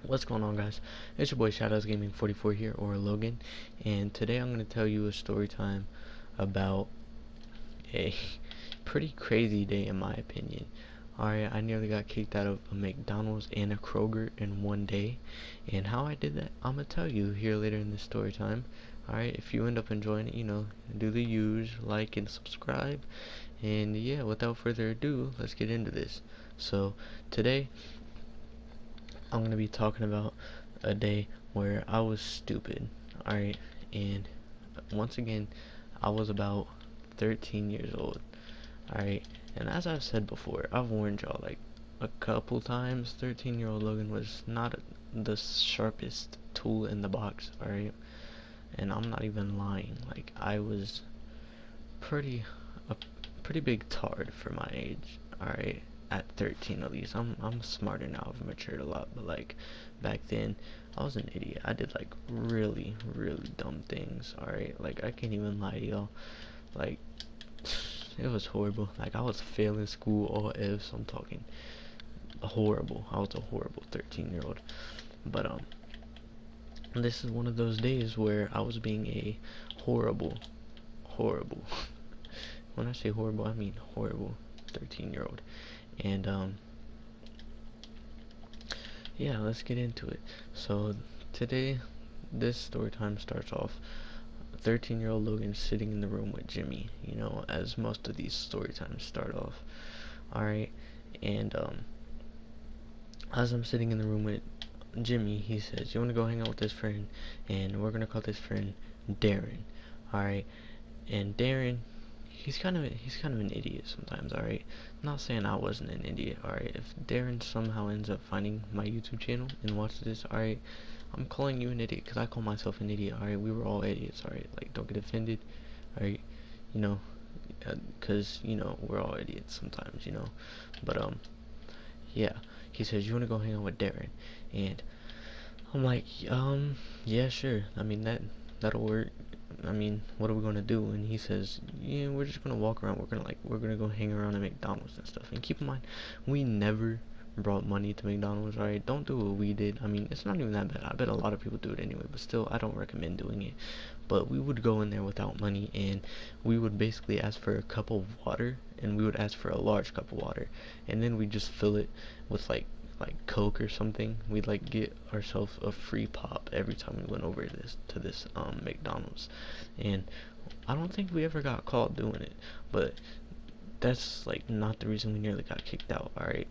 What's going on, guys? It's your boy Shadows Gaming 44 here, or Logan, and today I'm going to tell you a story time about a pretty crazy day in my opinion. Alright, I nearly got kicked out of a McDonald's and a Kroger in one day, and how I did that, I'm going to tell you here later in this story time. Alright, if you end up enjoying it, do the use, like and subscribe, and yeah, without further ado, let's get into this. So, today, I'm going to be talking about a day where I was stupid, alright, and once again, I was about 13 years old, alright, and as I've said before, I've warned y'all like a couple times, 13-year-old Logan was not the sharpest tool in the box, alright, and I'm not even lying, like, I was a pretty big tard for my age, alright, at 13 at least. I'm smarter now, I've matured a lot, but like, back then, I was an idiot. I did like really, really dumb things, alright, like, I can't even lie to y'all, like, it was horrible, like, I was failing school, all F's, I'm talking horrible. I was a horrible 13-year-old, but this is one of those days where I was being a horrible, horrible, when I say horrible, I mean horrible 13-year-old. And yeah, let's get into it. So today, this story time starts off 13-year-old Logan sitting in the room with Jimmy, as most of these story times start off. Alright, and as I'm sitting in the room with Jimmy, he says, "You want to go hang out with this friend, and we're gonna call this friend Darren." Alright, and Darren, he's kind of an idiot sometimes, alright? Not saying I wasn't an idiot, alright? If Darren somehow ends up finding my YouTube channel and watches this, alright, I'm calling you an idiot, because I call myself an idiot, alright? We were all idiots, alright? Like, don't get offended, alright? You know, because, we're all idiots sometimes, But, yeah. He says, "You want to go hang out with Darren?" And I'm like, yeah, sure. I mean, that'll work. I mean, what are we gonna do? And he says, yeah, we're just gonna walk around. We're gonna go hang around at McDonald's and stuff. And keep in mind, we never brought money to McDonald's, right? Don't do what we did. I mean, it's not even that bad. I bet a lot of people do it anyway, but still, I don't recommend doing it. But we would go in there without money, and we would basically ask for a cup of water, and we would ask for a large cup of water, and then we just fill it with like Coke or something. We'd like get ourselves a free pop every time we went over to this McDonald's, and I don't think we ever got caught doing it, but that's like not the reason we nearly got kicked out. All right,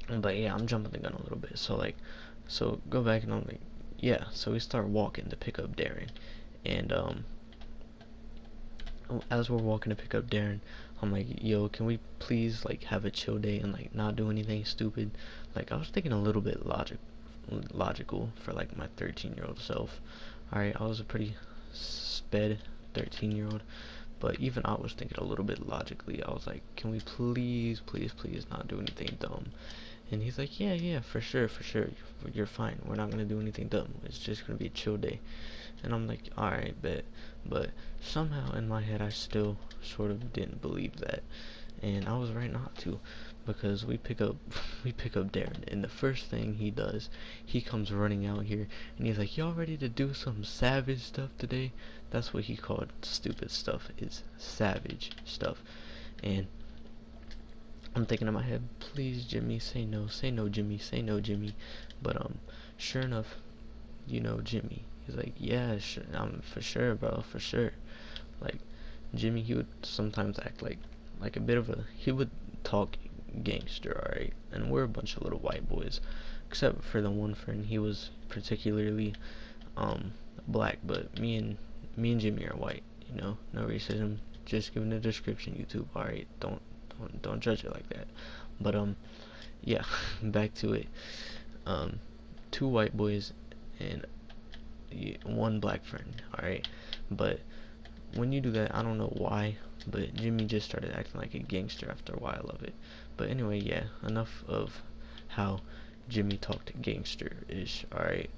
but yeah, I'm jumping the gun a little bit. So go back, and I'm like, yeah. So we start walking to pick up Darren, and as we're walking to pick up Darren, I'm like, yo, can we please like have a chill day and like not do anything stupid? Like, I was thinking a little bit logical for like my 13-year-old self. Alright, I was a pretty sped 13-year-old, but even I was thinking a little bit logically. I was like, can we please, please, please not do anything dumb? And he's like, yeah, yeah, for sure, you're fine. We're not gonna do anything dumb. It's just gonna be a chill day. And I'm like, alright, bet. But somehow in my head, I still sort of didn't believe that. And I was right not to, because we pick up Darren, and the first thing he does, he comes running out here, and he's like, y'all ready to do some savage stuff today? That's what he called stupid stuff, is savage stuff. And I'm thinking in my head, please, Jimmy, say no, Jimmy, say no, Jimmy. But sure enough, Jimmy. He's like, yeah, sure, for sure, bro, for sure. Like, Jimmy, he would sometimes act like a bit of he would talk gangster, alright? And we're a bunch of little white boys, except for the one friend. He was particularly black, but me and Jimmy are white. No racism. Just giving the description, YouTube. Alright, don't judge it like that. But yeah, back to it. Two white boys and one black friend, alright? But when you do that, I don't know why, but Jimmy just started acting like a gangster after a while of it. But anyway, yeah, enough of how Jimmy talked gangster-ish, alright?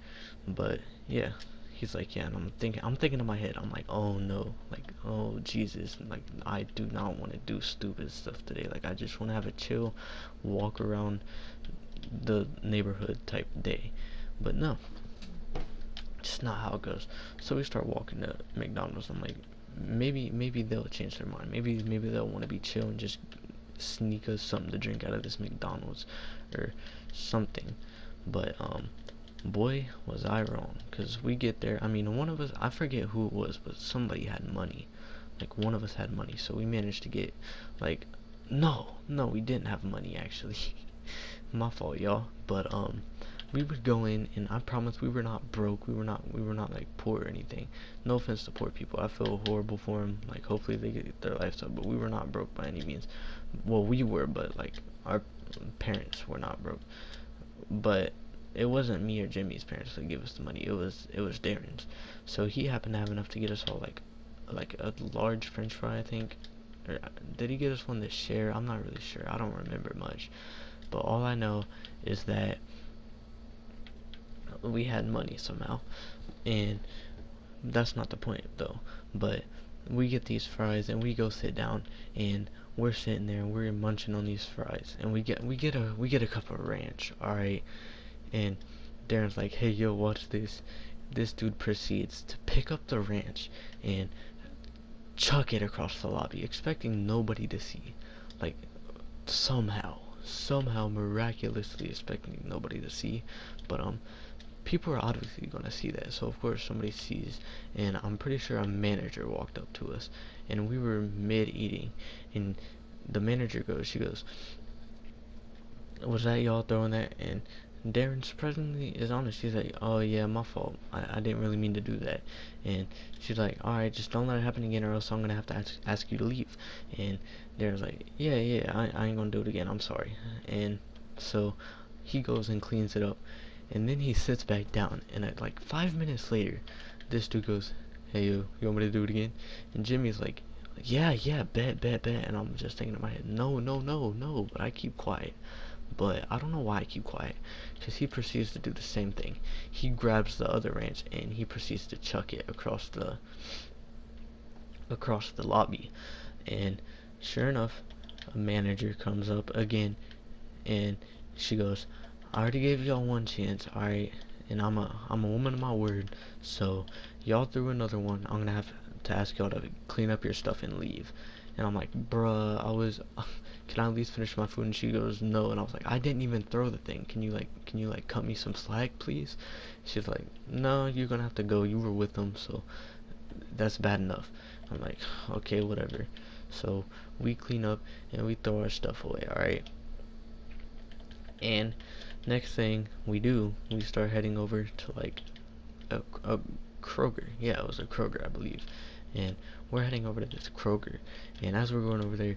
But yeah, he's like, yeah, and I'm thinking in my head, I'm like, oh no, like, oh Jesus, like, I do not want to do stupid stuff today. Like, I just want to have a chill walk around the neighborhood type day. But no, it's not how it goes. So we start walking to McDonald's. I'm like, maybe they'll change their mind. Maybe they'll want to be chill and just sneak us something to drink out of this McDonald's or something. But boy, was I wrong. Because we get there, I mean, one of us, I forget who it was, but somebody had money. Like, one of us had money, so we managed to get, like, no, we didn't have money, actually. My fault, y'all. But we would go in, and I promise we were not broke. We were not like poor or anything. No offense to poor people. I feel horrible for them. Like, hopefully they get their lives up. But we were not broke by any means. Well, we were, but like our parents were not broke. But it wasn't me or Jimmy's parents that gave us the money. It was Darren's. So he happened to have enough to get us all like a large French fry, I think. Or did he get us one to share? I'm not really sure. I don't remember much. But all I know is that we had money somehow, and that's not the point though. But we get these fries and we go sit down, and we're sitting there and we're munching on these fries, and we get a cup of ranch, all right. And Darren's like, hey yo, watch this. This dude proceeds to pick up the ranch and chuck it across the lobby, expecting nobody to see. Like, somehow miraculously expecting nobody to see. But people are obviously gonna see that, so of course somebody sees. And I'm pretty sure a manager walked up to us, and we were mid eating, and the manager she goes, was that y'all throwing that? And Darren surprisingly is honest. She's like, oh yeah, my fault. I didn't really mean to do that. And she's like, alright, just don't let it happen again, or else I'm gonna have to ask you to leave. And Darren's like, yeah, I ain't gonna do it again, I'm sorry. And so he goes and cleans it up, and then he sits back down, and at like 5 minutes later, this dude goes, hey you want me to do it again? And Jimmy's like, yeah, bet. And I'm just thinking in my head, no, but I keep quiet. But I don't know why I keep quiet, because he proceeds to do the same thing. He grabs the other ranch and he proceeds to chuck it across the lobby. And sure enough, a manager comes up again, and she goes, I already gave y'all one chance, alright, and I'm a woman of my word, so y'all threw another one, I'm gonna have to ask y'all to clean up your stuff and leave. And I'm like, bruh, can I at least finish my food? And she goes, no. And I was like, I didn't even throw the thing. Can you cut me some slack, please? She's like, no, you're gonna have to go. You were with them, so that's bad enough. I'm like, okay, whatever. So we clean up and we throw our stuff away, alright? And next thing we do, we start heading over to like a Kroger. Yeah, it was a Kroger, I believe. And we're heading over to this Kroger, and as we're going over there,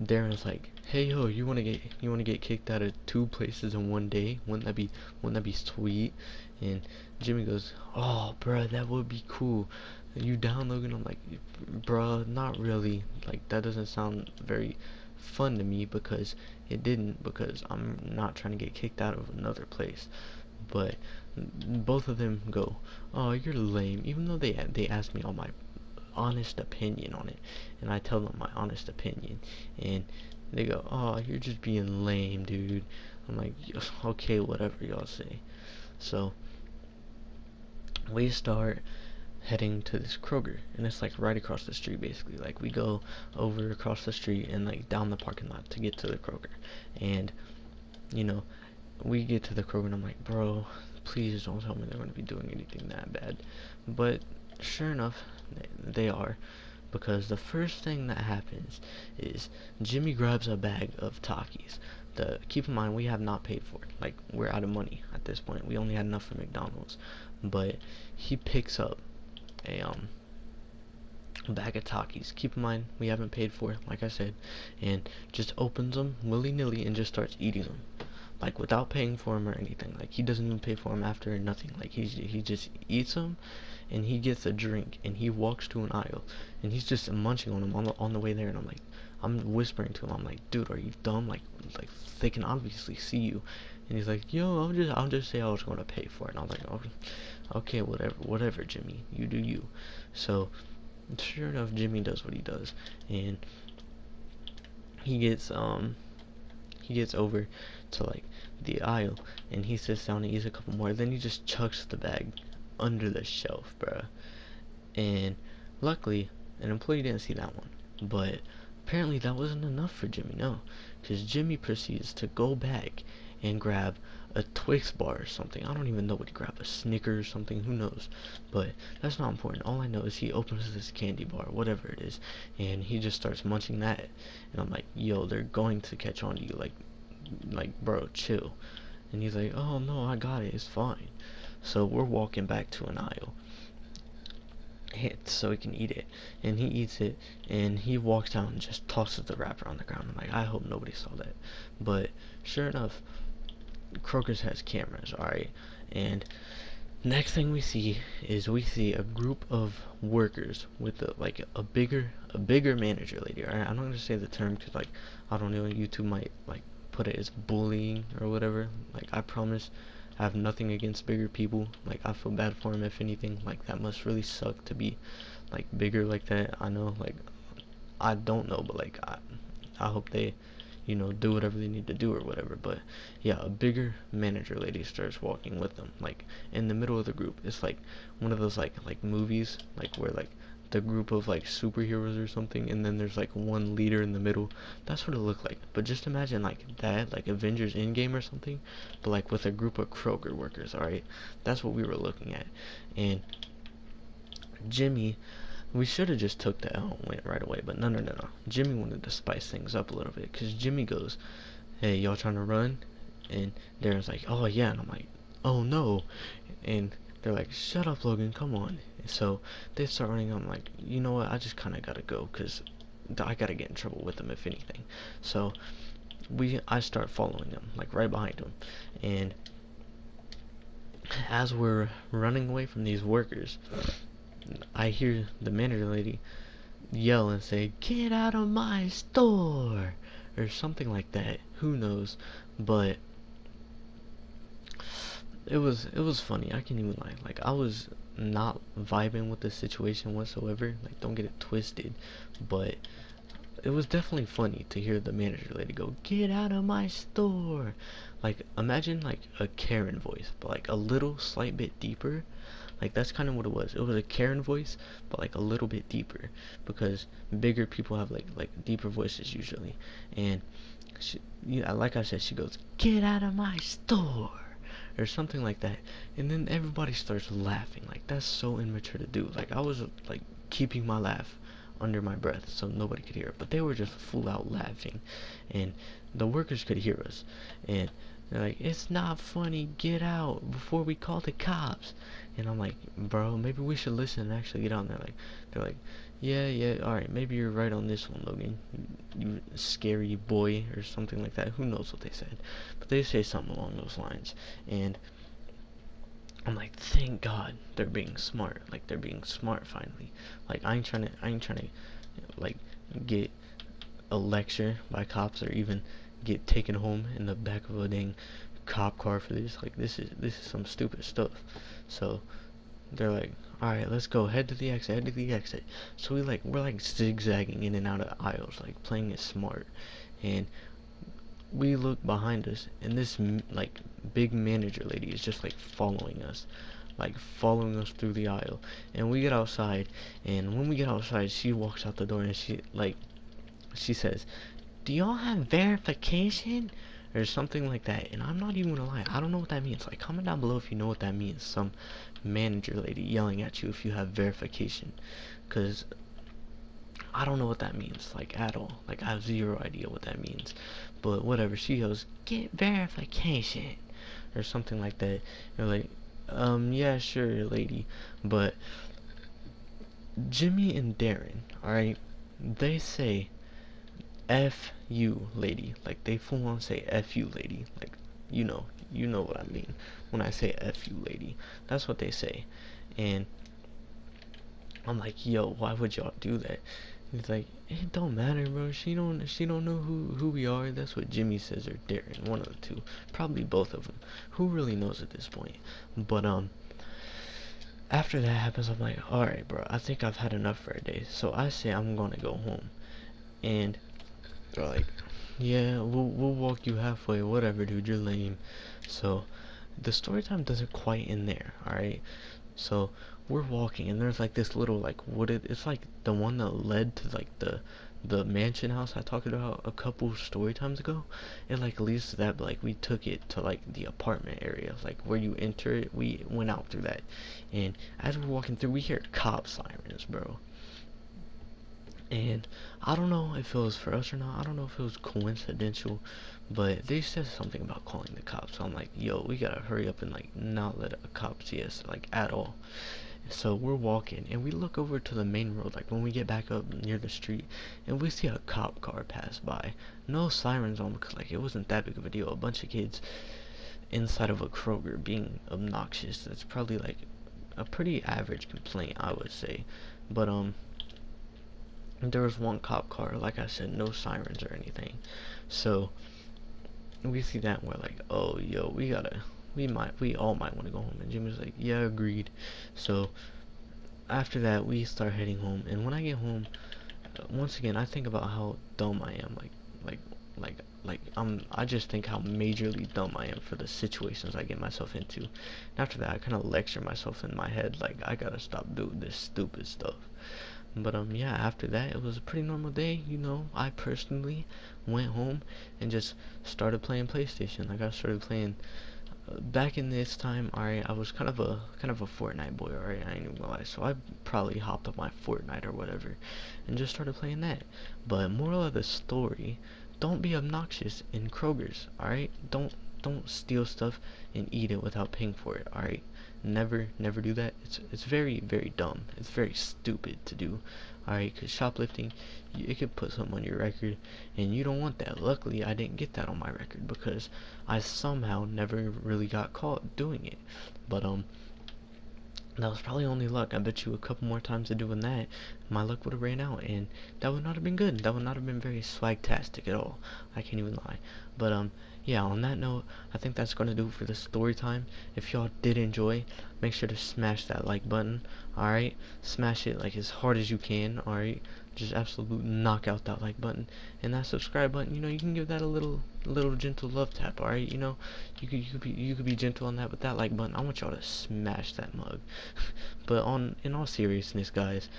Darren's like, hey yo, you wanna get kicked out of 2 places in one day? Wouldn't that be sweet? And Jimmy goes, oh bruh, that would be cool. You down, Logan? I'm like, bruh, not really. Like, that doesn't sound very fun to me, because because I'm not trying to get kicked out of another place. But both of them go, oh, you're lame, even though they asked me all my honest opinion on it, and I tell them my honest opinion, and they go, oh, you're just being lame, dude. I'm like, okay, whatever y'all say. So we start heading to this Kroger, and it's like right across the street, basically. Like, we go over across the street and like down the parking lot to get to the Kroger. And you know, we get to the Kroger, and I'm like, bro, please don't tell me they're going to be doing anything that bad. But sure enough, they are, because the first thing that happens is Jimmy grabs a bag of Takis. Keep in mind, we have not paid for it. Like, we're out of money at this point. We only had enough for McDonald's. But he picks up a bag of Takis. Keep in mind, we haven't paid for it, like I said, and just opens them willy-nilly and just starts eating them. Like, without paying for them or anything. Like, he doesn't even pay for them after, or nothing. Like, he just eats them, and he gets a drink, and he walks to an aisle, and he's just munching on them on the way there. And I'm whispering to him, I'm like, dude, are you dumb? Like they can obviously see you. And he's like, yo, I'll just say I was going to pay for it. And I was like, oh, okay, whatever, Jimmy, you do you. So sure enough, Jimmy does what he does, and he gets over to like the aisle, and he sits down and eats a couple more. Then he just chucks the bag under the shelf, bruh. And luckily, an employee didn't see that one. But apparently that wasn't enough for Jimmy, no. Because Jimmy proceeds to go back and grab a Twix bar or something. I don't even know what he grabbed, a Snickers or something, who knows. But that's not important. All I know is he opens this candy bar, whatever it is, and he just starts munching that. And I'm like, yo, they're going to catch on to you. Like, bro, chill. And he's like, oh no, I got it, it's fine. So we're walking back to an aisle so he can eat it, and he eats it, and he walks down and just tosses the wrapper on the ground. I'm like, I hope nobody saw that. But sure enough, Kroger's has cameras, alright? And next thing we see is a group of workers with a bigger manager lady. Alright, I'm not gonna say the term because, like, I don't know, YouTube might like put it as bullying or whatever. Like, I promise I have nothing against bigger people. Like, I feel bad for them, if anything. Like, that must really suck to be like bigger like that. I know, like, I don't know, but like I hope they, do whatever they need to do or whatever. But yeah, a bigger manager lady starts walking with them, like in the middle of the group. It's like one of those like movies, like where like the group of like superheroes or something, and then there's like one leader in the middle. That's what it looked like. But just imagine like that, like Avengers Endgame or something, but like with a group of Kroger workers. All right, that's what we were looking at. And Jimmy, we should have just took the L and went right away, but no. Jimmy wanted to spice things up a little bit, because Jimmy goes, hey, y'all trying to run? And Darren's like, oh yeah, and I'm like, oh no. And they're like, shut up, Logan, come on. And so they start running. I'm like, you know what, I just kind of gotta go, because I gotta get in trouble with them, if anything. So I start following them, like right behind them. And as we're running away from these workers, I hear the manager lady yell and say, get out of my store, or something like that. Who knows? But it was funny. I can't even lie. Like, I was not vibing with the situation whatsoever. Like, don't get it twisted. But it was definitely funny to hear the manager lady go, get out of my store. Like, imagine like a Karen voice, but like a little slight bit deeper. Like, that's kind of what it was. It was a Karen voice, but like a little bit deeper, because bigger people have like deeper voices usually. And she, like I said, she goes, get out of my store, or something like that. And then everybody starts laughing. Like, that's so immature to do. Like, I was like keeping my laugh under my breath so nobody could hear it, but they were just full out laughing, and the workers could hear us. And they're like, it's not funny, get out before we call the cops. And I'm like, bro, maybe we should listen and actually get out. And they're like, yeah, alright, maybe you're right on this one, Logan, you scary boy, or something like that. Who knows what they said, but they say something along those lines. And I'm like, thank God they're being smart. Like, they're being smart finally. Like, I ain't trying to like get a lecture by cops, or even get taken home in the back of a dang cop car for this. Like, this is some stupid stuff. So they're like, alright, let's go, head to the exit. So we're like zigzagging in and out of aisles, like playing it smart. And we look behind us, and this like big manager lady is just like following us through the aisle. And we get outside, and when we get outside, she walks out the door, and she says, do y'all have verification, or something like that. And I'm not even gonna lie, I don't know what that means. Like, comment down below if you know what that means. Some manager lady yelling at you if you have verification, because I don't know what that means, like, at all. Like, I have zero idea what that means. But whatever, she goes, get verification, or something like that. You're like, yeah, sure, lady. But Jimmy and Darren, alright, they say, F you, lady. Like, they full on say F you, lady. Like, you know what I mean when I say F you, lady. That's what they say. And I'm like, yo, why would y'all do that? He's like, it don't matter, bro. She don't know who we are. That's what Jimmy says, or Darren, one of the two, probably both of them. Who really knows at this point? But after that happens, I'm like, all right, bro. I think I've had enough for a day. So I say I'm gonna go home, and they're like, Yeah, we'll walk you halfway, whatever, dude, you're lame. So, the story time doesn't quite end there, alright? So, we're walking, and there's like this little, like, wooded, it's like the one that led to, like, the mansion house I talked about a couple story times ago. It, like, leads to that, but, like, we took it to, like, the apartment area, like, where you enter it, we went out through that. And as we're walking through, we hear cop sirens, bro. And I don't know if it was for us or not. I don't know if it was coincidental, but they said something about calling the cops. So I'm like, yo, we gotta hurry up and like not let a cop see us like at all. So we're walking and we look over to the main road, like when we get back up near the street, and we see a cop car pass by. No sirens on because like it wasn't that big of a deal. A bunch of kids inside of a Kroger being obnoxious. That's probably like a pretty average complaint, I would say. But there was one cop car, like I said, no sirens or anything. So we see that and we're like, oh yo, we all might want to go home. And Jimmy's like, yeah, agreed. So after that we start heading home, and when I get home, once again I think about how dumb I am, like like I just think how majorly dumb I am for the situations I get myself into. And after that I kind of lecture myself in my head like I gotta stop doing this stupid stuff. But yeah, after that it was a pretty normal day, you know. I personally went home and just started playing PlayStation. Like I started playing back in this time, alright, I was kind of a Fortnite boy, alright, I ain't even gonna lie. So I probably hopped up my Fortnite or whatever and just started playing that. But moral of the story, don't be obnoxious in Kroger's, alright? Don't steal stuff and eat it without paying for it, alright? Never do that. It's very very dumb. It's very stupid to do. Alright, because shoplifting, it could put something on your record, and you don't want that. Luckily, I didn't get that on my record because I somehow never really got caught doing it. But that was probably only luck. I bet you a couple more times of doing that, my luck would have ran out, and that would not have been good. That would not have been very swagtastic at all. I can't even lie. But yeah, on that note, I think that's gonna do it for the story time. If y'all did enjoy, make sure to smash that like button. Alright? Smash it like as hard as you can, alright? Just absolute knock out that like button. And that subscribe button, you know, you can give that a little gentle love tap, alright? You know, you could be gentle on that, but that like button, I want y'all to smash that mug. But in all seriousness, guys,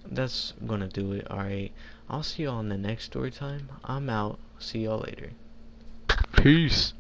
that's gonna do it, alright? I'll see y'all on the next story time. I'm out. See y'all later. Peace.